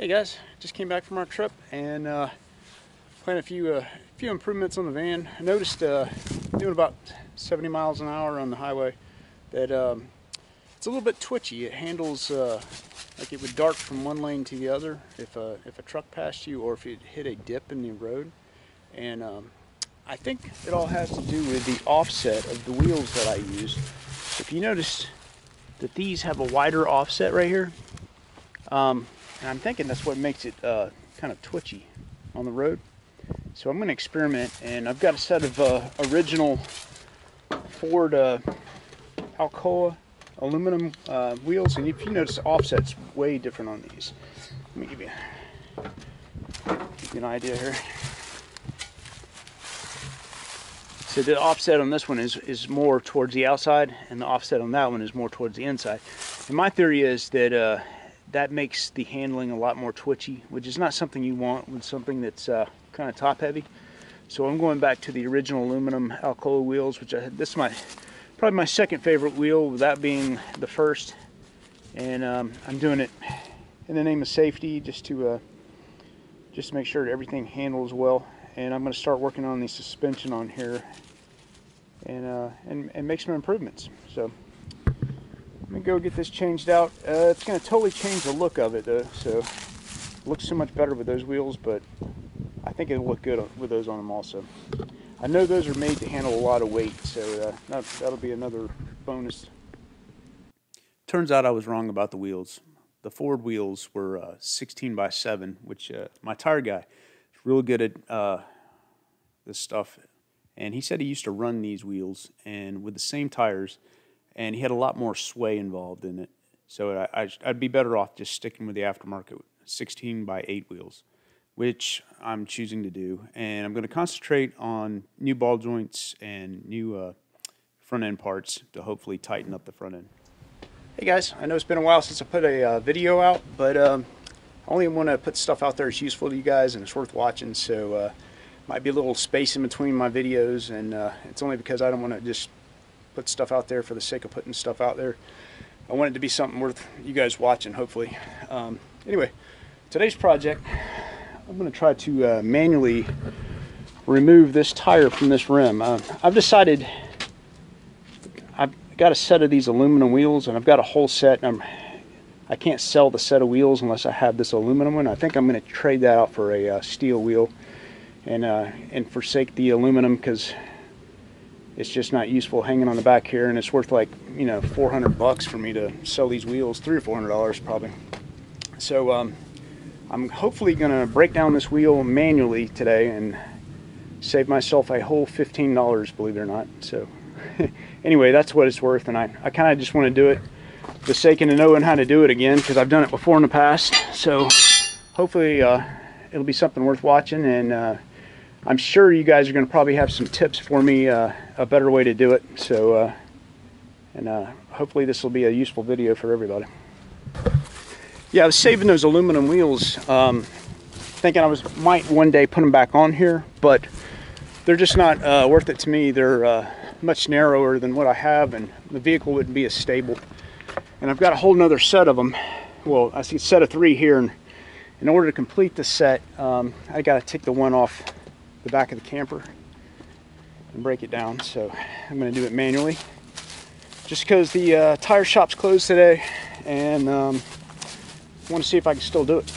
Hey guys, just came back from our trip and planned a few improvements on the van. I noticed doing about 70 miles an hour on the highway that it's a little bit twitchy. It handles like it would dart from one lane to the other if a truck passed you or if it hit a dip in the road. And I think it all has to do with the offset of the wheels that I used. If you notice that these have a wider offset right here, and I'm thinking that's what makes it kind of twitchy on the road. So I'm going to experiment, and I've got a set of original Ford Alcoa aluminum wheels, and if you notice, the offset's way different on these. Let me give you an idea here. So the offset on this one is more towards the outside, and the offset on that one is more towards the inside. And my theory is that that makes the handling a lot more twitchy, which is not something you want with something that's kind of top heavy. So I'm going back to the original aluminum Alcoa wheels, which this is probably my second favorite wheel, with that being the first. And I'm doing it in the name of safety, just to make sure that everything handles well. And I'm going to start working on the suspension on here and make some improvements. So let me go get this changed out. It's going to totally change the look of it though, so it looks so much better with those wheels, but I think it'll look good with those on them also. I know those are made to handle a lot of weight, so that'll be another bonus. Turns out I was wrong about the wheels. The Ford wheels were 16x7, which my tire guy is really good at this stuff, and he said he used to run these wheels and with the same tires, and he had a lot more sway involved in it. So I'd be better off just sticking with the aftermarket 16x8 wheels, which I'm choosing to do. And I'm going to concentrate on new ball joints and new front end parts to hopefully tighten up the front end. Hey guys, I know it's been a while since I put a video out, but I only want to put stuff out there that's useful to you guys and it's worth watching. So might be a little space in between my videos, and it's only because I don't want to just put stuff out there for the sake of putting stuff out there. I want it to be something worth you guys watching, hopefully. Anyway, today's project, I'm going to try to manually remove this tire from this rim. I've decided I've got a set of these aluminum wheels, and I've got a whole set. I can't sell the set of wheels unless I have this aluminum one. I think I'm going to trade that out for a steel wheel and forsake the aluminum, because it's just not useful hanging on the back here, and it's worth like, you know, $400 for me to sell these wheels, $300 or $400 probably. So I'm hopefully gonna break down this wheel manually today and save myself a whole $15, believe it or not. So anyway, that's what it's worth, and I kind of just want to do it for the sake of knowing how to do it again, because I've done it before in the past. So hopefully it'll be something worth watching, and I'm sure you guys are going to probably have some tips for me, a better way to do it. So, hopefully this will be a useful video for everybody. Yeah, I was saving those aluminum wheels, thinking I might one day put them back on here, but they're just not worth it to me. They're much narrower than what I have, and the vehicle wouldn't be as stable. And I've got a whole nother set of them. Well, I see a set of 3 here, and in order to complete the set, I got to take the one off the back of the camper and break it down. So I'm going to do it manually, just because the tire shop's closed today, and I want to see if I can still do it.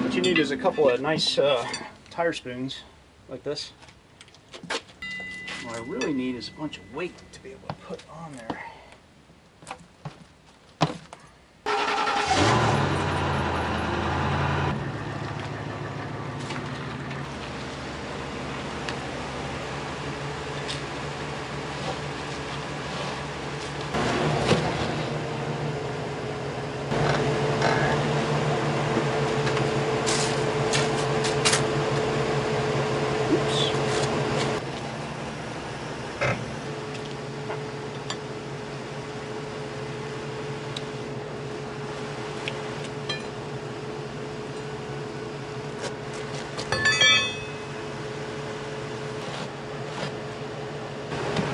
What you need is a couple of nice tire spoons like this. What I really need is a bunch of weight to be able to put on there.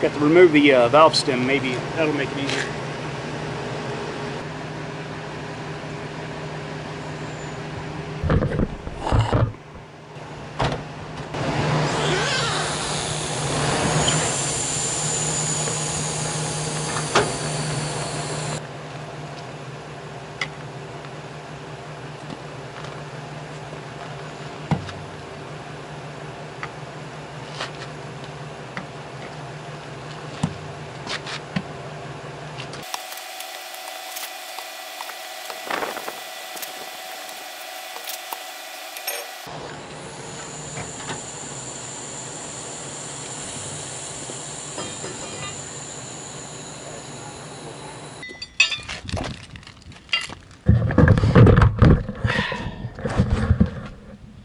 Got to remove the valve stem, maybe that'll make it easier.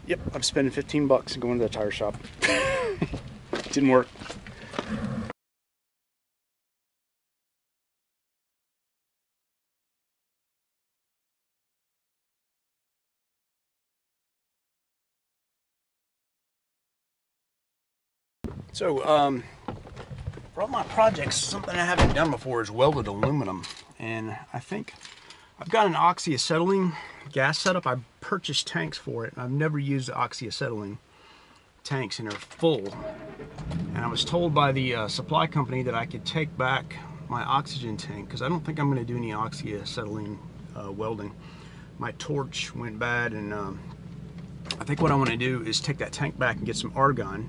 Yep, I'm spending 15 bucks and going to the tire shop. Didn't work. So, for all my projects, something I haven't done before is welded aluminum. And I think I've got an oxyacetylene gas setup. I purchased tanks for it, and I've never used the oxyacetylene tanks, and they're full. And I was told by the supply company that I could take back my oxygen tank, because I don't think I'm going to do any oxyacetylene welding. My torch went bad, and I think what I want to do is take that tank back and get some argon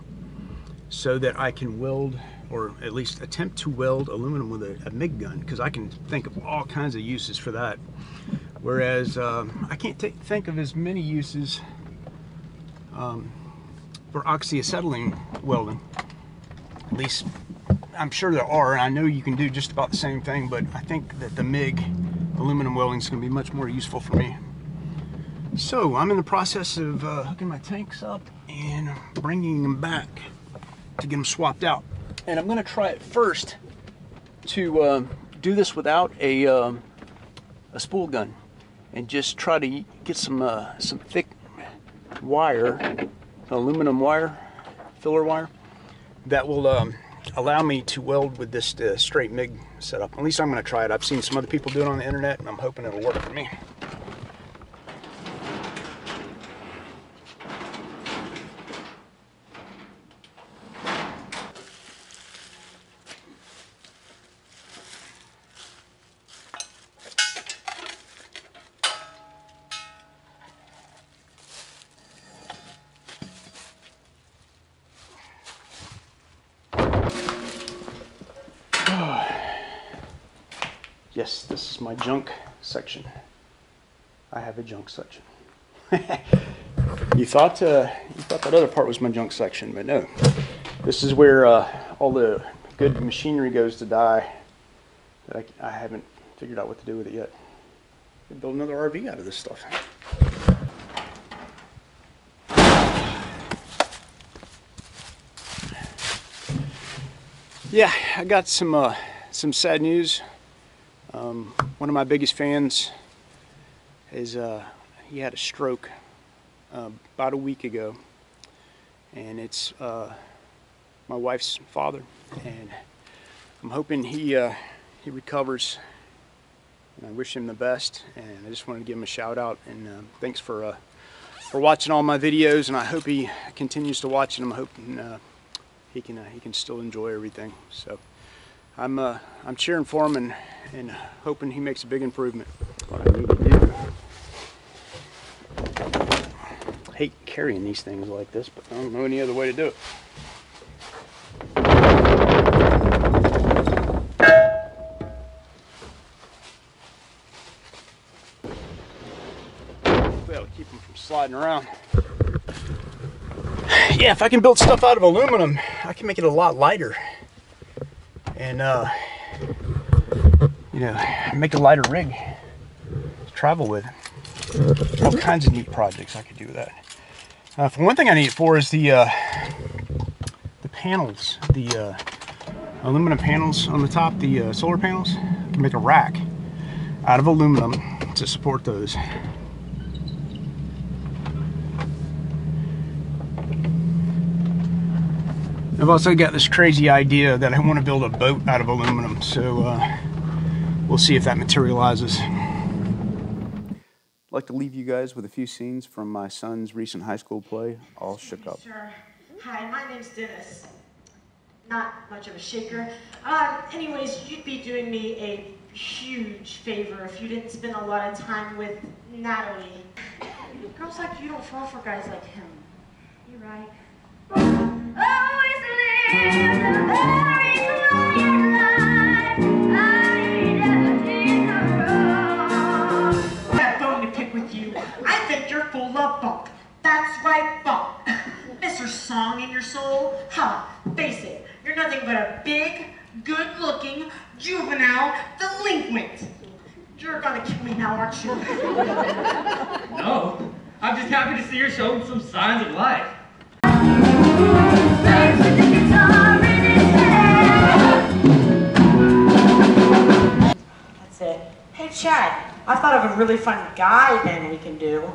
so that I can weld, or at least attempt to weld aluminum with a MIG gun, because I can think of all kinds of uses for that. Whereas I can't think of as many uses for oxyacetylene welding. At least I'm sure there are, and I know you can do just about the same thing, but I think that the MIG aluminum welding is going to be much more useful for me. So I'm in the process of hooking my tanks up and bringing them back to get them swapped out. And I'm going to try it first to do this without a spool gun, and just try to get some thick wire, aluminum wire, filler wire, that will allow me to weld with this straight MIG setup. At least I'm going to try it. I've seen some other people do it on the internet, and I'm hoping it'll work for me. Yes, this is my junk section. I have a junk section. You thought that other part was my junk section, but no. This is where all the good machinery goes to die that I haven't figured out what to do with it yet. Could build another RV out of this stuff. Yeah, I got some sad news. One of my biggest fans is he had a stroke about a week ago, and it's my wife's father, and I'm hoping he recovers, and I wish him the best. And I just wanted to give him a shout out, and thanks for watching all my videos, and I hope he continues to watch, and I'm hoping he can still enjoy everything. So I'm cheering for him and hoping he makes a big improvement. What I need to do. I hate carrying these things like this, but I don't know any other way to do it. That'll keep them from sliding around. Yeah, if I can build stuff out of aluminum, I can make it a lot lighter. And you know, make a lighter rig to travel with. All kinds of neat projects I could do with that. For one thing I need it for is the panels, the aluminum panels on the top, the solar panels. I can make a rack out of aluminum to support those. I've also got this crazy idea that I want to build a boat out of aluminum, so we'll see if that materializes. I'd like to leave you guys with a few scenes from my son's recent high school play, All Shook Up. Sure. Hi, my name's Dennis. Not much of a shaker. Anyways, you'd be doing me a huge favor if you didn't spend a lot of time with Natalie. Girls like you don't fall for guys like him. You right? Always live a very quiet life. I never did no wrong. I have a bone to pick with you. I think you're full of bunk. That's right, bunk. Mr. Song in your soul? Ha! Face it, you're nothing but a big, good-looking, juvenile delinquent. You're gonna kill me now, aren't you? No, I'm just happy to see you're showing some signs of life. That's it. Hey, Chad, I thought of a really fun guy thing we can do.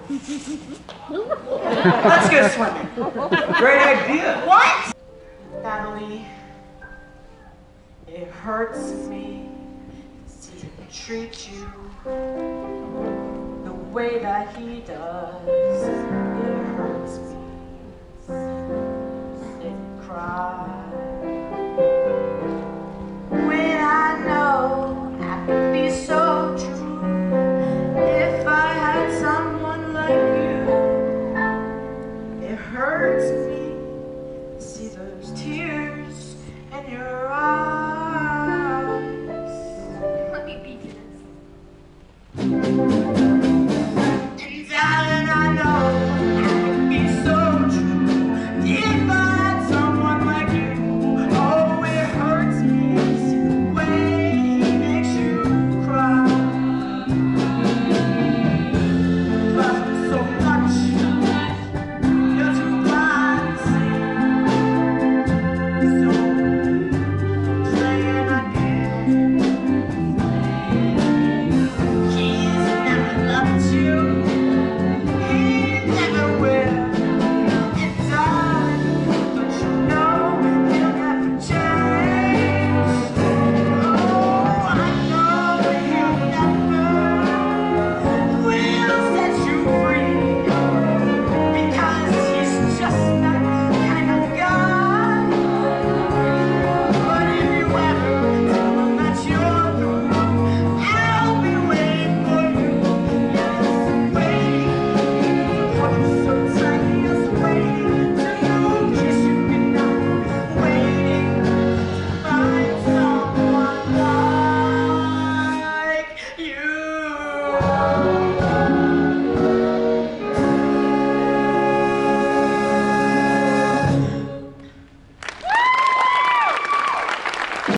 Let's go swimming. Great idea. What? Natalie, it hurts me to treat you the way that he does. It hurts me. Sit and cry when I know I could be so true if I had someone like you. It hurts me to see those tears in your